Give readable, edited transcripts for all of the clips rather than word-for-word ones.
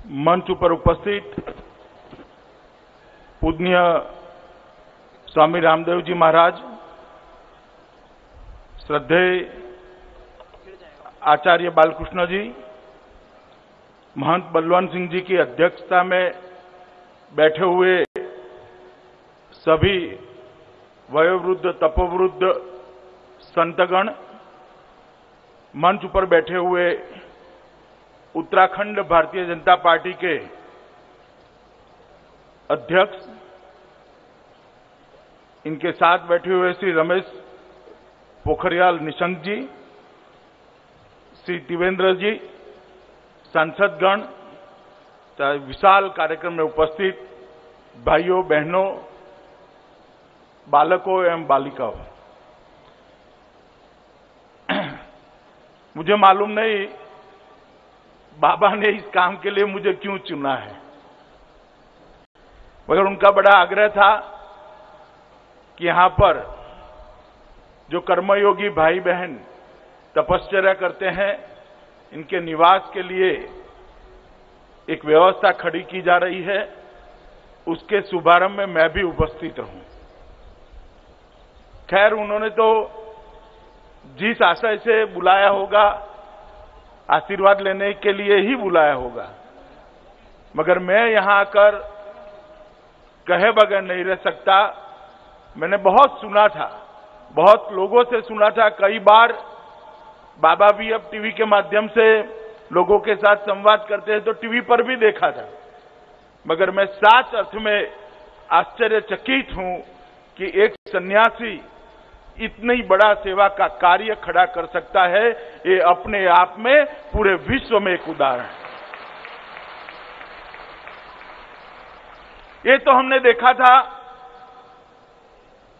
मंच पर उपस्थित पूज्य स्वामी रामदेव जी महाराज, श्रद्धेय आचार्य बालकृष्ण जी, महंत बलवंत सिंह जी की अध्यक्षता में बैठे हुए सभी वयोवृद्ध तपोवृद्ध संतगण, मंच पर बैठे हुए उत्तराखंड भारतीय जनता पार्टी के अध्यक्ष, इनके साथ बैठे हुए श्री रमेश पोखरियाल निशंक जी, श्री त्रिवेंद्र जी, सांसदगण, विशाल कार्यक्रम में उपस्थित भाइयों बहनों, बालकों एवं बालिकाओं, मुझे मालूम नहीं बाबा ने इस काम के लिए मुझे क्यों चुना है, मगर उनका बड़ा आग्रह था कि यहां पर जो कर्मयोगी भाई बहन तपश्चर्या करते हैं, इनके निवास के लिए एक व्यवस्था खड़ी की जा रही है, उसके शुभारंभ में मैं भी उपस्थित रहूं। खैर, उन्होंने तो जिस आशय से बुलाया होगा, आशीर्वाद लेने के लिए ही बुलाया होगा, मगर मैं यहां आकर कहे बगैर नहीं रह सकता। मैंने बहुत सुना था, बहुत लोगों से सुना था, कई बार बाबा भी अब टीवी के माध्यम से लोगों के साथ संवाद करते हैं तो टीवी पर भी देखा था, मगर मैं सच अर्थ में आश्चर्यचकित हूं कि एक सन्यासी इतनी बड़ा सेवा का कार्य खड़ा कर सकता है। ये अपने आप में पूरे विश्व में एक उदाहरण है। ये तो हमने देखा था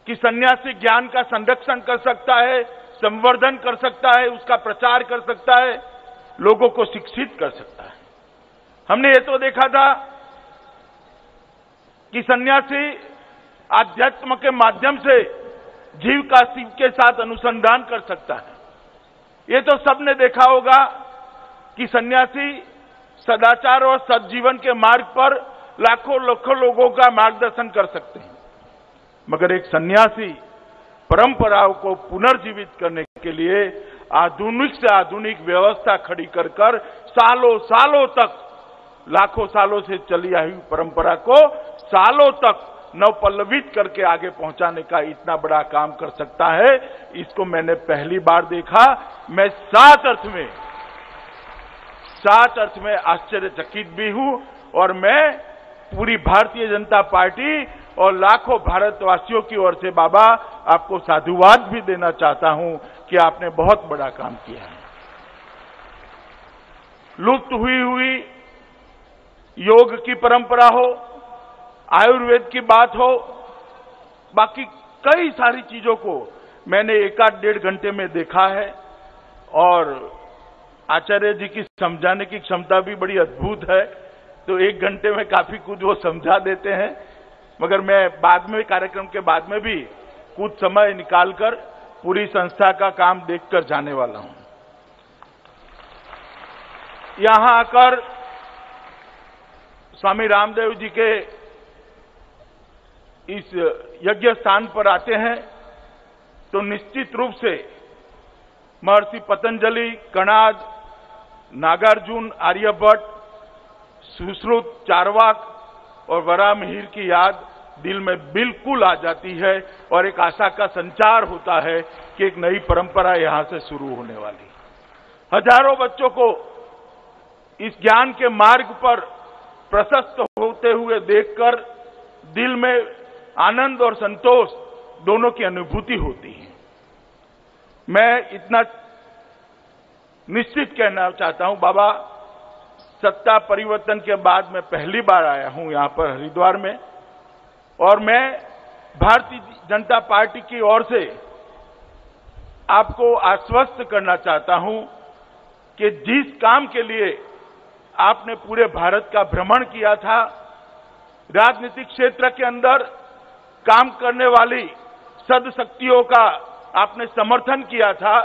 कि सन्यासी ज्ञान का संरक्षण कर सकता है, संवर्धन कर सकता है, उसका प्रचार कर सकता है, लोगों को शिक्षित कर सकता है। हमने ये तो देखा था कि सन्यासी आध्यात्म के माध्यम से जीव का शिव के साथ अनुसंधान कर सकता है। ये तो सबने देखा होगा कि सन्यासी सदाचार और सद्जीवन के मार्ग पर लाखों लाखों लोगों का मार्गदर्शन कर सकते हैं, मगर एक सन्यासी परंपराओं को पुनर्जीवित करने के लिए आधुनिक से आधुनिक व्यवस्था खड़ी कर सालों सालों तक, लाखों सालों से चली आई परंपरा को सालों तक नवपल्लवित करके आगे पहुंचाने का इतना बड़ा काम कर सकता है, इसको मैंने पहली बार देखा। मैं सात अर्थ में आश्चर्यचकित भी हूं, और मैं पूरी भारतीय जनता पार्टी और लाखों भारतवासियों की ओर से बाबा आपको साधुवाद भी देना चाहता हूं कि आपने बहुत बड़ा काम किया है। लुप्त हुई योग की परंपरा हो, आयुर्वेद की बात हो, बाकी कई सारी चीजों को मैंने एक आध डेढ़ घंटे में देखा है, और आचार्य जी की समझाने की क्षमता भी बड़ी अद्भुत है, तो एक घंटे में काफी कुछ वो समझा देते हैं। मगर मैं बाद में, कार्यक्रम के बाद में भी कुछ समय निकालकर पूरी संस्था का काम देखकर जाने वाला हूं। यहां आकर स्वामी रामदेव जी के इस यज्ञ स्थान पर आते हैं तो निश्चित रूप से महर्षि पतंजलि, कणाद, नागार्जुन, आर्यभट्ट, सुश्रुत, चार्वाक और वराहमिहिर की याद दिल में बिल्कुल आ जाती है, और एक आशा का संचार होता है कि एक नई परंपरा यहां से शुरू होने वाली। हजारों बच्चों को इस ज्ञान के मार्ग पर प्रशस्त होते हुए देखकर दिल में आनंद और संतोष दोनों की अनुभूति होती है। मैं इतना निश्चित कहना चाहता हूं, बाबा सत्ता परिवर्तन के बाद मैं पहली बार आया हूं यहां पर हरिद्वार में, और मैं भारतीय जनता पार्टी की ओर से आपको आश्वस्त करना चाहता हूं कि जिस काम के लिए आपने पूरे भारत का भ्रमण किया था, राजनीतिक क्षेत्र के अंदर काम करने वाली सदशक्तियों का आपने समर्थन किया था,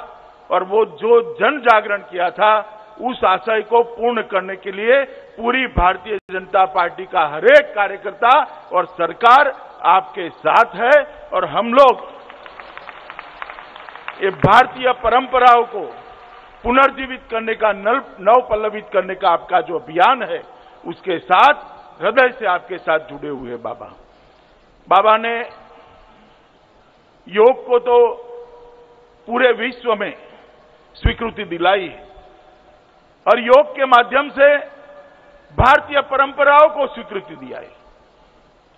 और वो जो जन जागरण किया था, उस आशय को पूर्ण करने के लिए पूरी भारतीय जनता पार्टी का हर एक कार्यकर्ता और सरकार आपके साथ है। और हम लोग ये भारतीय परंपराओं को पुनर्जीवित करने का, नव पल्लवित करने का आपका जो अभियान है, उसके साथ हृदय से आपके साथ जुड़े हुए बाबा ने योग को तो पूरे विश्व में स्वीकृति दिलाई है और योग के माध्यम से भारतीय परंपराओं को स्वीकृति दिया है।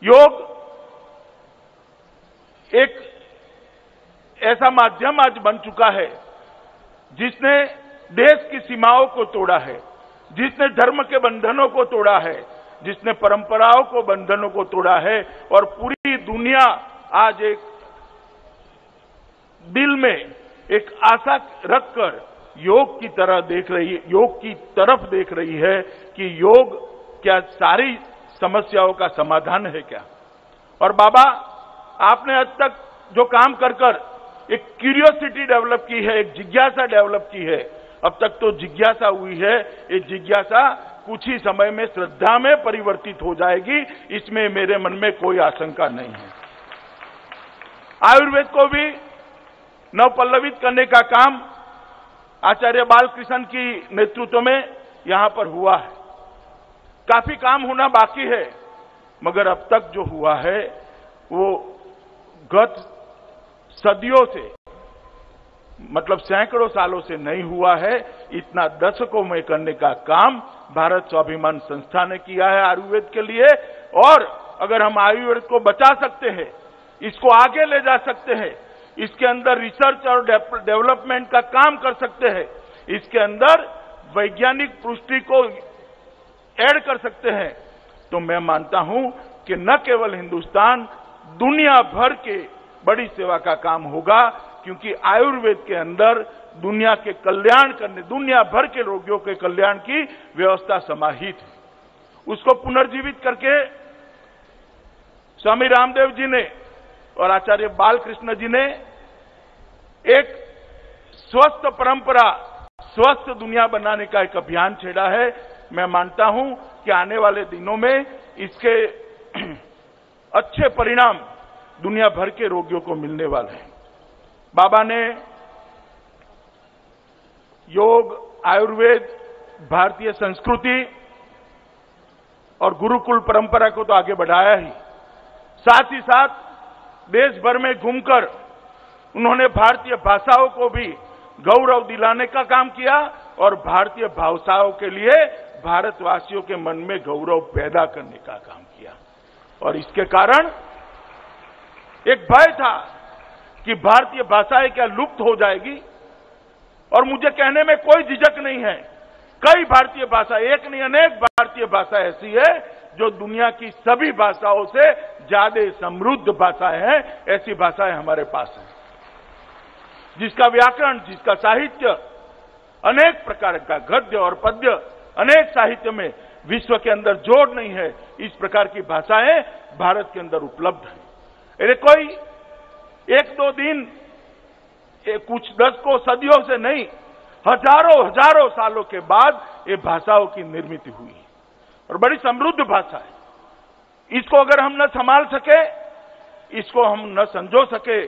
योग एक ऐसा माध्यम आज बन चुका है जिसने देश की सीमाओं को तोड़ा है, जिसने धर्म के बंधनों को तोड़ा है, जिसने परंपराओं को बंधनों को तोड़ा है और पूरी दुनिया आज एक दिल में एक आशा रखकर योग की तरफ देख रही है कि योग क्या सारी समस्याओं का समाधान है क्या। और बाबा, आपने आज तक जो काम कर एक क्यूरियोसिटी डेवलप की है, एक जिज्ञासा डेवलप की है। अब तक तो जिज्ञासा हुई है, ये जिज्ञासा कुछ ही समय में श्रद्धा में परिवर्तित हो जाएगी, इसमें मेरे मन में कोई आशंका नहीं है। आयुर्वेद को भी नवपल्लवित करने का काम आचार्य बालकृष्ण की नेतृत्व में यहां पर हुआ है। काफी काम होना बाकी है, मगर अब तक जो हुआ है वो गत सदियों से, मतलब सैकड़ों सालों से नहीं हुआ है। इतना दशकों में करने का काम भारत स्वाभिमान संस्था ने किया है आयुर्वेद के लिए। और अगर हम आयुर्वेद को बचा सकते हैं, इसको आगे ले जा सकते हैं, इसके अंदर रिसर्च और डेवलपमेंट का काम कर सकते हैं, इसके अंदर वैज्ञानिक पुष्टि को ऐड कर सकते हैं, तो मैं मानता हूं कि न केवल हिंदुस्तान, दुनिया भर के बड़ी सेवा का काम होगा। क्योंकि आयुर्वेद के अंदर दुनिया के कल्याण करने, दुनिया भर के रोगियों के कल्याण की व्यवस्था समाहित है। उसको पुनर्जीवित करके स्वामी रामदेव जी ने और आचार्य बालकृष्ण जी ने एक स्वस्थ परंपरा, स्वस्थ दुनिया बनाने का एक अभियान छेड़ा है। मैं मानता हूं कि आने वाले दिनों में इसके अच्छे परिणाम दुनिया भर के रोगियों को मिलने वाले हैं। बाबा ने योग, आयुर्वेद, भारतीय संस्कृति और गुरुकुल परंपरा को तो आगे बढ़ाया ही, साथ ही साथ देश भर में घूमकर उन्होंने भारतीय भाषाओं को भी गौरव दिलाने का काम किया और भारतीय भाषाओं के लिए भारतवासियों के मन में गौरव पैदा करने का काम किया। और इसके कारण एक भय था कि भारतीय भाषाएं क्या लुप्त हो जाएगी, और मुझे कहने में कोई झिझक नहीं है, कई भारतीय भाषा, एक नहीं अनेक भारतीय भाषा ऐसी है जो दुनिया की सभी भाषाओं से ज्यादा समृद्ध भाषाएं हैं। ऐसी भाषाएं हमारे पास हैं जिसका व्याकरण, जिसका साहित्य, अनेक प्रकार का गद्य और पद्य, अनेक साहित्य में विश्व के अंदर जोड़ नहीं है। इस प्रकार की भाषाएं भारत के अंदर उपलब्ध है। अरे कोई एक दो दिन, कुछ दशकों सदियों से नहीं, हजारों सालों के बाद ये भाषाओं की निर्मित हुई और बड़ी समृद्ध भाषा है। इसको अगर हम न संभाल सके, इसको हम न संजो सके,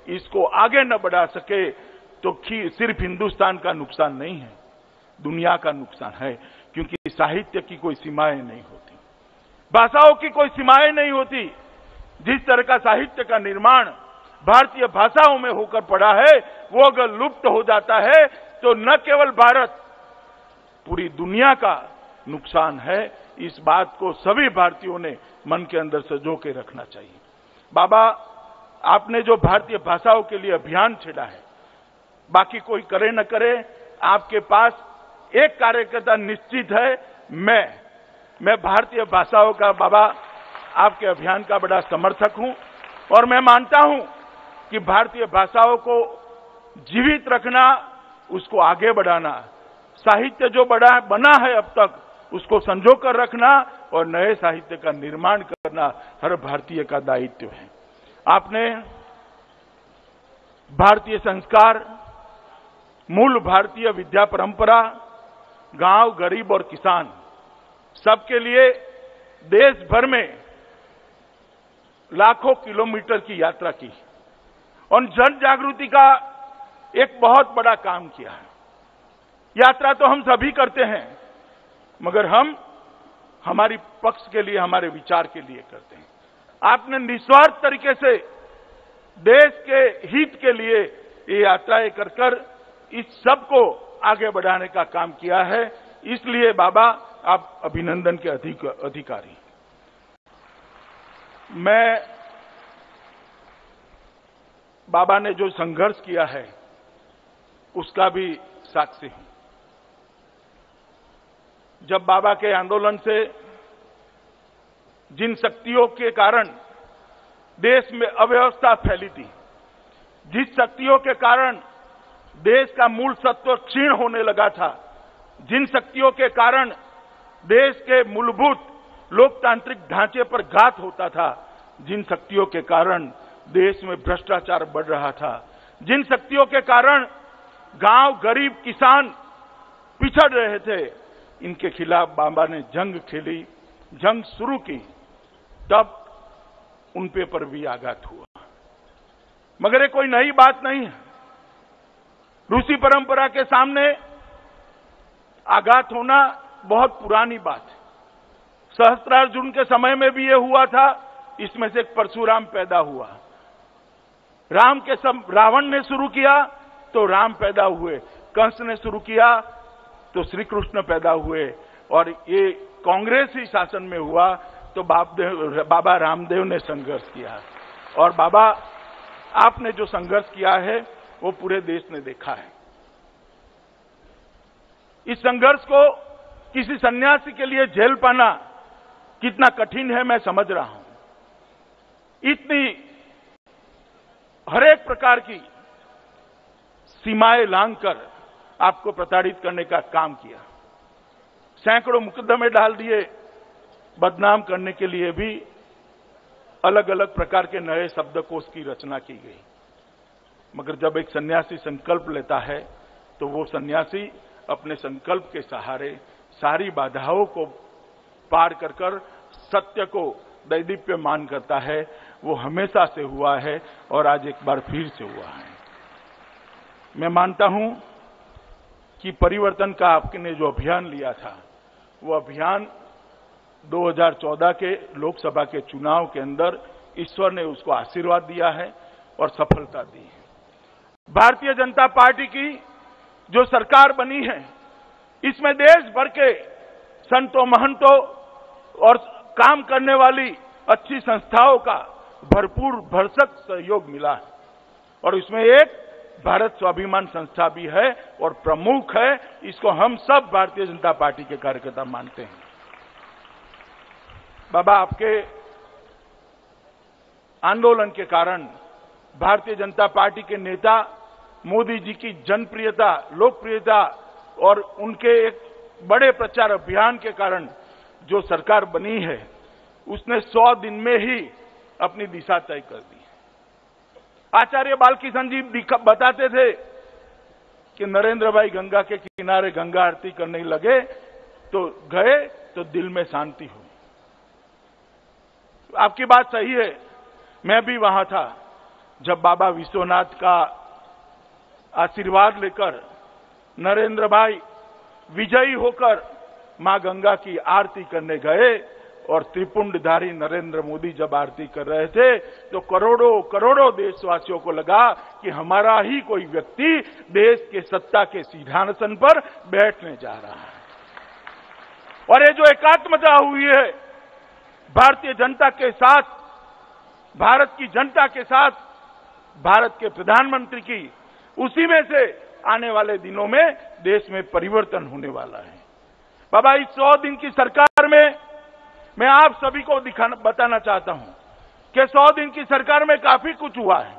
इसको आगे न बढ़ा सके, तो सिर्फ हिंदुस्तान का नुकसान नहीं है, दुनिया का नुकसान है। क्योंकि साहित्य की कोई सीमाएं नहीं होती, भाषाओं की कोई सीमाएं नहीं होती। जिस तरह का साहित्य का निर्माण भारतीय भाषाओं में होकर पड़ा है, वो अगर लुप्त हो जाता है तो न केवल भारत, पूरी दुनिया का नुकसान है। इस बात को सभी भारतीयों ने मन के अंदर संजो के रखना चाहिए। बाबा, आपने जो भारतीय भाषाओं के लिए अभियान छेड़ा है, बाकी कोई करे न करे, आपके पास एक कार्यकर्ता निश्चित है। मैं भारतीय भाषाओं का, बाबा, आपके अभियान का बड़ा समर्थक हूं और मैं मानता हूं कि भारतीय भाषाओं को जीवित रखना, उसको आगे बढ़ाना, साहित्य जो बना है अब तक, उसको संजो कर रखना और नए साहित्य का निर्माण करना हर भारतीय का दायित्व है। आपने भारतीय संस्कार, मूल भारतीय विद्या परंपरा, गांव, गरीब और किसान सबके लिए देश भर में लाखों किलोमीटर की यात्रा की और जन जागृति का एक बहुत बड़ा काम किया है। यात्रा तो हम सभी करते हैं, मगर हम हमारी पक्ष के लिए, हमारे विचार के लिए करते हैं। आपने निस्वार्थ तरीके से देश के हित के लिए ये यात्राएं कर इस सब को आगे बढ़ाने का काम किया है। इसलिए बाबा, आप अभिनंदन के अधिकारी। मैं बाबा ने जो संघर्ष किया है उसका भी साक्षी हूं। जब बाबा के आंदोलन से जिन शक्तियों के कारण देश में अव्यवस्था फैली थी, जिस शक्तियों के कारण देश का मूल सत्व क्षीण होने लगा था, जिन शक्तियों के कारण देश के मूलभूत लोकतांत्रिक ढांचे पर घात होता था, जिन शक्तियों के कारण देश में भ्रष्टाचार बढ़ रहा था, जिन शक्तियों के कारण गांव, गरीब, किसान पिछड़ रहे थे, इनके खिलाफ बाबा ने जंग खेली, जंग शुरू की। तब उन पर भी आघात हुआ। मगर ये कोई नई बात नहीं है। रूसी परंपरा के सामने आघात होना बहुत पुरानी बात है। सहस्त्रार्जुन के समय में भी ये हुआ था। इसमें से एक परशुराम पैदा हुआ। रावण ने शुरू किया तो राम पैदा हुए, कंस ने शुरू किया तो श्री कृष्ण पैदा हुए, और ये कांग्रेसी शासन में हुआ तो बाबा रामदेव ने संघर्ष किया। और बाबा, आपने जो संघर्ष किया है वो पूरे देश ने देखा है। इस संघर्ष को किसी सन्यासी के लिए झेल पाना कितना कठिन है मैं समझ रहा हूं। इतनी हर एक प्रकार की सीमाएं लांघकर आपको प्रताड़ित करने का काम किया। सैकड़ों मुकदमे डाल दिए। बदनाम करने के लिए भी अलग अलग प्रकार के नए शब्दकोश की रचना की गई। मगर जब एक सन्यासी संकल्प लेता है तो वो सन्यासी अपने संकल्प के सहारे सारी बाधाओं को पार कर सत्य को दैदीप्यमान करता है। वो हमेशा से हुआ है और आज एक बार फिर से हुआ है। मैं मानता हूं कि परिवर्तन का आपने जो अभियान लिया था, वो अभियान 2014 के लोकसभा के चुनाव के अंदर ईश्वर ने उसको आशीर्वाद दिया है और सफलता दी है। भारतीय जनता पार्टी की जो सरकार बनी है, इसमें देश भर के संतों, महंतों और काम करने वाली अच्छी संस्थाओं का भरपूर भरसक सहयोग मिला है। और इसमें एक भारत स्वाभिमान संस्था भी है और प्रमुख है। इसको हम सब भारतीय जनता पार्टी के कार्यकर्ता मानते हैं। बाबा, आपके आंदोलन के कारण भारतीय जनता पार्टी के नेता मोदी जी की जनप्रियता, लोकप्रियता और उनके एक बड़े प्रचार अभियान के कारण जो सरकार बनी है, उसने 100 दिन में ही अपनी दिशा तय कर दी। आचार्य बालकिशन जी बताते थे कि नरेंद्र भाई गंगा के किनारे गंगा आरती करने लगे तो गए तो दिल में शांति हुई। आपकी बात सही है। मैं भी वहां था जब बाबा विश्वनाथ का आशीर्वाद लेकर नरेंद्र भाई विजयी होकर मां गंगा की आरती करने गए और त्रिपुंडधारी नरेंद्र मोदी जब आरती कर रहे थे तो करोड़ों करोड़ों देशवासियों को लगा कि हमारा ही कोई व्यक्ति देश के सत्ता के सिंहासन पर बैठने जा रहा है। और ये जो एकात्मता हुई है भारतीय जनता के साथ, भारत की जनता के साथ, भारत के प्रधानमंत्री की, उसी में से आने वाले दिनों में देश में परिवर्तन होने वाला है। बाबा, इस 100 दिन की सरकार में मैं आप सभी को बताना चाहता हूं कि 100 दिन की सरकार में काफी कुछ हुआ है।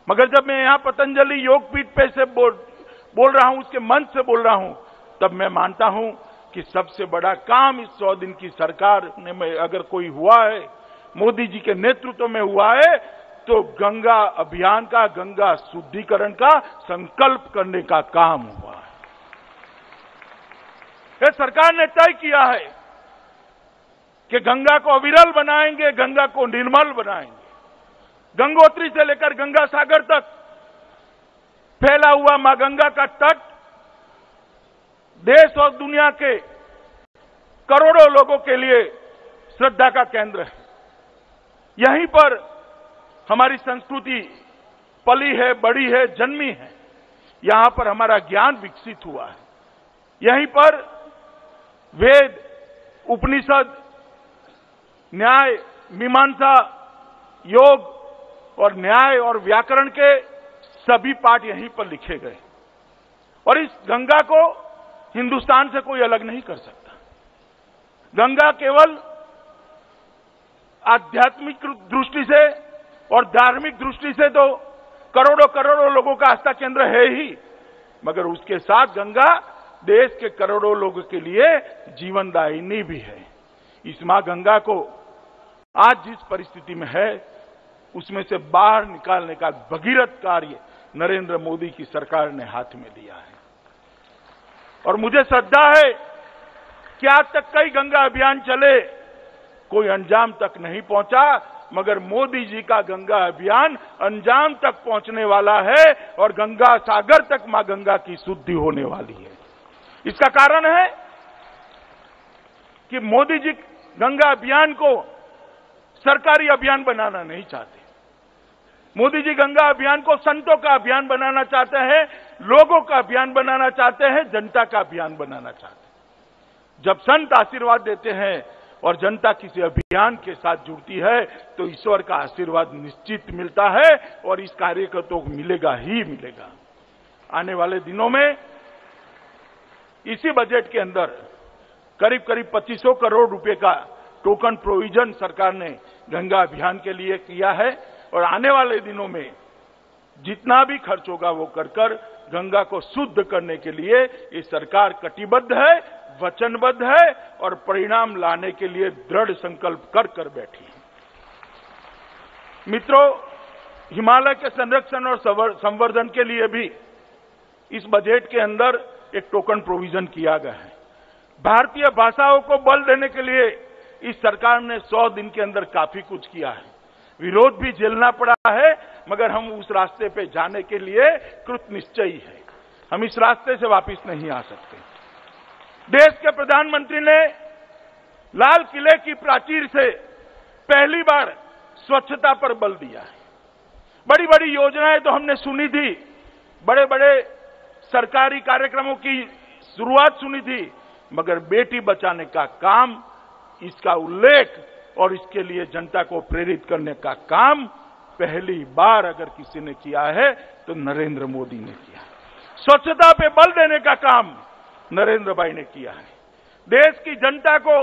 मगर जब मैं यहां पतंजलि योगपीठ पे से बोल रहा हूं, उसके मंच से बोल रहा हूं, तब मैं मानता हूं कि सबसे बड़ा काम इस 100 दिन की सरकार में अगर कोई हुआ है, मोदी जी के नेतृत्व में हुआ है, तो गंगा अभियान का, गंगा शुद्धिकरण का संकल्प करने का काम हुआ है। ये सरकार ने तय किया है कि गंगा को अविरल बनाएंगे, गंगा को निर्मल बनाएंगे। गंगोत्री से लेकर गंगा सागर तक फैला हुआ मां गंगा का तट देश और दुनिया के करोड़ों लोगों के लिए श्रद्धा का केंद्र है। यहीं पर हमारी संस्कृति पली है, बड़ी है, जन्मी है। यहां पर हमारा ज्ञान विकसित हुआ है। यहीं पर वेद, उपनिषद, न्याय, मीमांसा, योग और न्याय और व्याकरण के सभी पाठ यहीं पर लिखे गए और इस गंगा को हिंदुस्तान से कोई अलग नहीं कर सकता। गंगा केवल आध्यात्मिक दृष्टि से और धार्मिक दृष्टि से तो करोड़ों करोड़ों लोगों का आस्था केंद्र है ही, मगर उसके साथ गंगा देश के करोड़ों लोगों के लिए जीवनदायिनी भी है। इस मां गंगा को आज जिस परिस्थिति में है उसमें से बाहर निकालने का भगीरथ कार्य नरेंद्र मोदी की सरकार ने हाथ में लिया है और मुझे श्रद्धा है कि आज तक कई गंगा अभियान चले, कोई अंजाम तक नहीं पहुंचा, मगर मोदी जी का गंगा अभियान अंजाम तक पहुंचने वाला है और गंगा सागर तक मां गंगा की शुद्धि होने वाली है। इसका कारण है कि मोदी जी गंगा अभियान को सरकारी अभियान बनाना नहीं चाहते। मोदी जी गंगा अभियान को संतों का अभियान बनाना चाहते हैं, लोगों का अभियान बनाना चाहते हैं, जनता का अभियान बनाना चाहते हैं। जब संत आशीर्वाद देते हैं और जनता किसी अभियान के साथ जुड़ती है तो ईश्वर का आशीर्वाद निश्चित मिलता है और इस कार्य को तो मिलेगा ही मिलेगा। आने वाले दिनों में इसी बजट के अंदर करीब करीब 2500 करोड़ रुपए का टोकन प्रोविजन सरकार ने गंगा अभियान के लिए किया है और आने वाले दिनों में जितना भी खर्च होगा वो कर गंगा को शुद्ध करने के लिए ये सरकार कटिबद्ध है, वचनबद्ध है और परिणाम लाने के लिए दृढ़ संकल्प कर बैठी है। मित्रों, हिमालय के संरक्षण और संवर्धन के लिए भी इस बजट के अंदर एक टोकन प्रोविजन किया गया है। भारतीय भाषाओं को बल देने के लिए इस सरकार ने 100 दिन के अंदर काफी कुछ किया है। विरोध भी झेलना पड़ा है, मगर हम उस रास्ते पे जाने के लिए कृत निश्चयी है। हम इस रास्ते से वापस नहीं आ सकते। देश के प्रधानमंत्री ने लाल किले की प्राचीर से पहली बार स्वच्छता पर बल दिया है। बड़ी बड़ी योजनाएं तो हमने सुनी थी, बड़े बड़े सरकारी कार्यक्रमों की शुरुआत सुनी थी, मगर बेटी बचाने का काम, इसका उल्लेख और इसके लिए जनता को प्रेरित करने का काम पहली बार अगर किसी ने किया है तो नरेंद्र मोदी ने किया है। स्वच्छता पे बल देने का काम नरेंद्र भाई ने किया है। देश की जनता को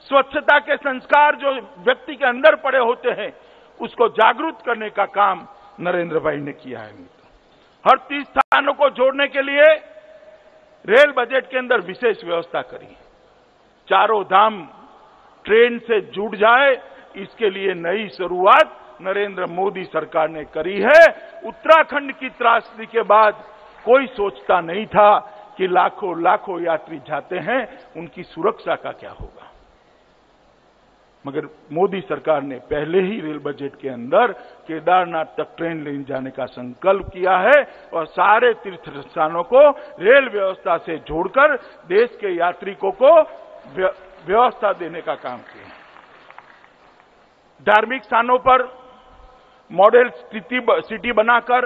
स्वच्छता के संस्कार जो व्यक्ति के अंदर पड़े होते हैं उसको जागरूक करने का काम नरेंद्र भाई ने किया है। हर 30 स्थानों को जोड़ने के लिए रेल बजट के अंदर विशेष व्यवस्था करी। चारों धाम ट्रेन से जुड़ जाए, इसके लिए नई शुरुआत नरेंद्र मोदी सरकार ने करी है। उत्तराखंड की त्रासदी के बाद कोई सोचता नहीं था कि लाखों लाखों यात्री जाते हैं, उनकी सुरक्षा का क्या होगा, मगर मोदी सरकार ने पहले ही रेल बजट के अंदर केदारनाथ तक ट्रेन ले जाने का संकल्प किया है और सारे तीर्थ स्थानों को रेल व्यवस्था से जोड़कर देश के यात्रिकों को व्यवस्था देने का काम किया। धार्मिक स्थानों पर मॉडल सिटी बनाकर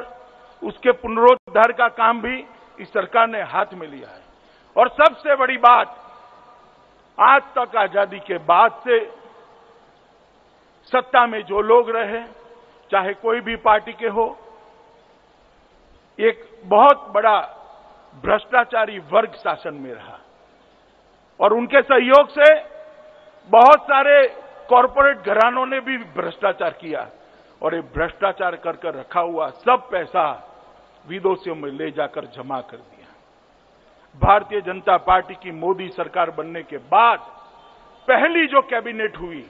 उसके पुनरुद्धार का काम भी इस सरकार ने हाथ में लिया है। और सबसे बड़ी बात, आज तक आजादी के बाद से सत्ता में जो लोग रहे, चाहे कोई भी पार्टी के हो, एक बहुत बड़ा भ्रष्टाचारी वर्ग शासन में रहा और उनके सहयोग से बहुत सारे कॉरपोरेट घरानों ने भी भ्रष्टाचार किया और ये भ्रष्टाचार कर रखा हुआ सब पैसा विदेशों में ले जाकर जमा कर दिया। भारतीय जनता पार्टी की मोदी सरकार बनने के बाद पहली जो कैबिनेट हुई,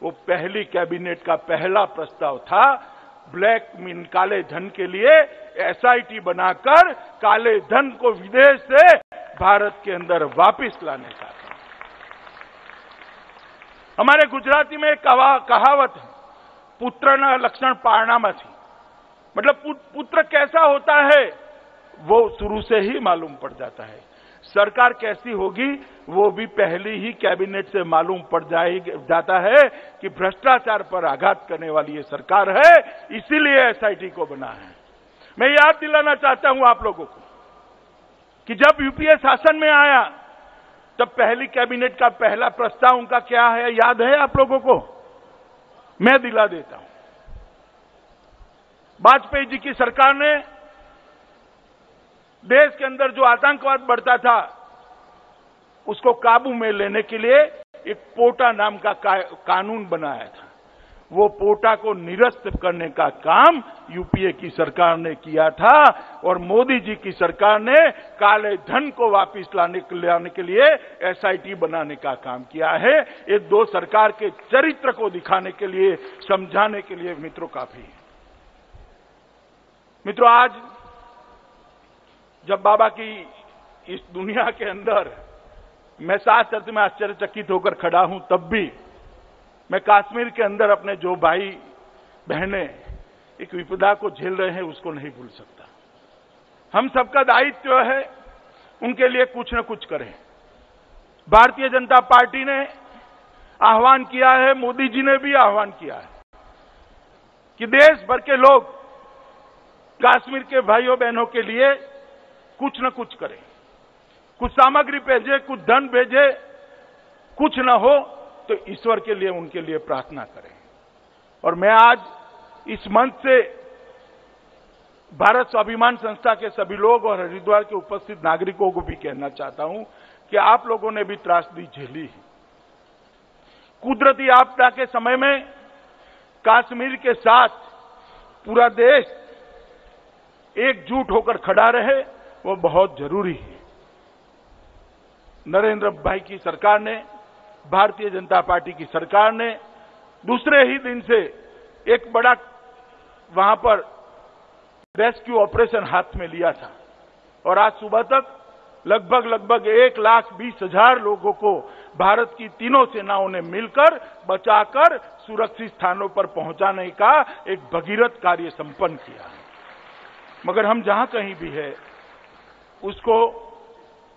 वो पहली कैबिनेट का पहला प्रस्ताव था ब्लैक मनी, काले धन के लिए एसआईटी बनाकर काले धन को विदेश से भारत के अंदर वापस लाने का काम। हमारे गुजराती में एक कहावत है, पुत्रना लक्षण पारणामाथी। मतलब पुत्र कैसा होता है वो शुरू से ही मालूम पड़ जाता है। सरकार कैसी होगी वो भी पहली ही कैबिनेट से मालूम पड़ जाता है कि भ्रष्टाचार पर आघात करने वाली ये सरकार है, इसीलिए एसआईटी को बना है। मैं याद दिलाना चाहता हूं आप लोगों को कि जब यूपीए शासन में आया तब पहली कैबिनेट का पहला प्रस्ताव उनका क्या है, याद है आप लोगों को? मैं दिला देता हूं। वाजपेयी जी की सरकार ने देश के अंदर जो आतंकवाद बढ़ता था उसको काबू में लेने के लिए एक पोटा नाम का कानून बनाया था। वो पोटा को निरस्त करने का काम यूपीए की सरकार ने किया था और मोदी जी की सरकार ने काले धन को वापस लाने के लिए एसआईटी बनाने का काम किया है। ये दो सरकार के चरित्र को दिखाने के लिए, समझाने के लिए मित्रों काफी है। मित्रों, आज जब बाबा की इस दुनिया के अंदर मैं साथ अर्थ में आश्चर्यचकित होकर खड़ा हूं, तब भी मैं कश्मीर के अंदर अपने जो भाई बहनें एक विपदा को झेल रहे हैं उसको नहीं भूल सकता। हम सबका दायित्व है उनके लिए कुछ न कुछ करें। भारतीय जनता पार्टी ने आह्वान किया है, मोदी जी ने भी आह्वान किया है कि देश भर के लोग कश्मीर के भाइयों बहनों के लिए कुछ न कुछ करें, कुछ सामग्री भेजे, कुछ धन भेजे, कुछ न हो तो ईश्वर के लिए उनके लिए प्रार्थना करें। और मैं आज इस मंच से भारत स्वाभिमान संस्था के सभी लोग और हरिद्वार के उपस्थित नागरिकों को भी कहना चाहता हूं कि आप लोगों ने भी त्रासदी झेली है। कुदरती आपदा के समय में कश्मीर के साथ पूरा देश एकजुट होकर खड़ा रहे, वो बहुत जरूरी है। नरेंद्र भाई की सरकार ने, भारतीय जनता पार्टी की सरकार ने दूसरे ही दिन से एक बड़ा वहां पर रेस्क्यू ऑपरेशन हाथ में लिया था और आज सुबह तक लगभग 1,20,000 लोगों को भारत की तीनों सेनाओं ने मिलकर बचाकर सुरक्षित स्थानों पर पहुंचाने का एक भगीरथ कार्य संपन्न किया है। मगर हम जहां कहीं भी है उसको,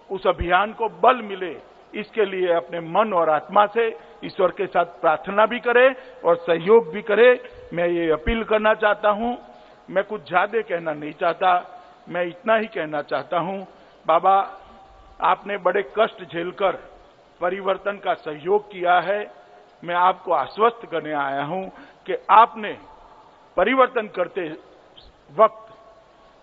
उस अभियान को बल मिले, इसके लिए अपने मन और आत्मा से ईश्वर के साथ प्रार्थना भी करें और सहयोग भी करें। मैं ये अपील करना चाहता हूं। मैं कुछ ज्यादा कहना नहीं चाहता, मैं इतना ही कहना चाहता हूं, बाबा आपने बड़े कष्ट झेलकर परिवर्तन का सहयोग किया है। मैं आपको आश्वस्त करने आया हूं कि आपने परिवर्तन करते वक्त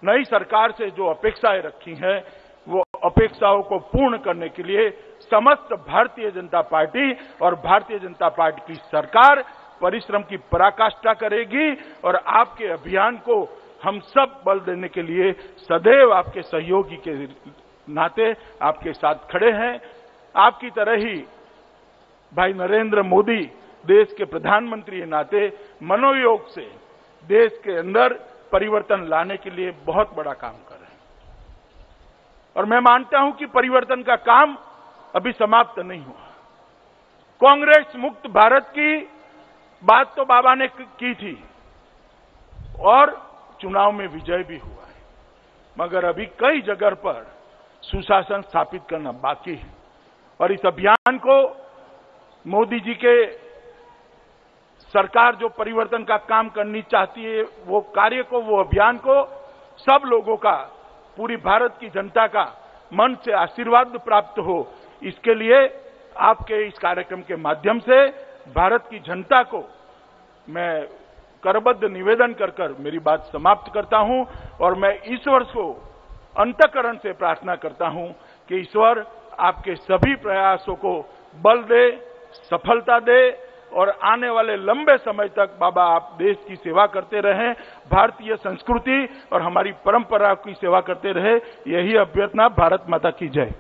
नई सरकार से जो अपेक्षाएं रखी हैं वो अपेक्षाओं को पूर्ण करने के लिए समस्त भारतीय जनता पार्टी और भारतीय जनता पार्टी की सरकार परिश्रम की पराकाष्ठा करेगी और आपके अभियान को हम सब बल देने के लिए सदैव आपके सहयोगी के नाते आपके साथ खड़े हैं। आपकी तरह ही भाई नरेंद्र मोदी देश के प्रधानमंत्री के नाते मनोयोग से देश के अंदर परिवर्तन लाने के लिए बहुत बड़ा काम कर रहे हैं और मैं मानता हूं कि परिवर्तन का काम अभी समाप्त नहीं हुआ। कांग्रेस मुक्त भारत की बात तो बाबा ने की थी और चुनाव में विजय भी हुआ है, मगर अभी कई जगह पर सुशासन स्थापित करना बाकी है और इस अभियान को मोदी जी के सरकार जो परिवर्तन का काम करनी चाहती है वो कार्य को, वो अभियान को सब लोगों का, पूरी भारत की जनता का मन से आशीर्वाद प्राप्त हो, इसके लिए आपके इस कार्यक्रम के माध्यम से भारत की जनता को मैं करबद्ध निवेदन कर मेरी बात समाप्त करता हूं और मैं ईश्वर को अंतःकरण से प्रार्थना करता हूं कि ईश्वर आपके सभी प्रयासों को बल दे, सफलता दे और आने वाले लंबे समय तक बाबा आप देश की सेवा करते रहें, भारतीय संस्कृति और हमारी परंपरा की सेवा करते रहे। यही अभ्यर्थना। भारत माता की जय।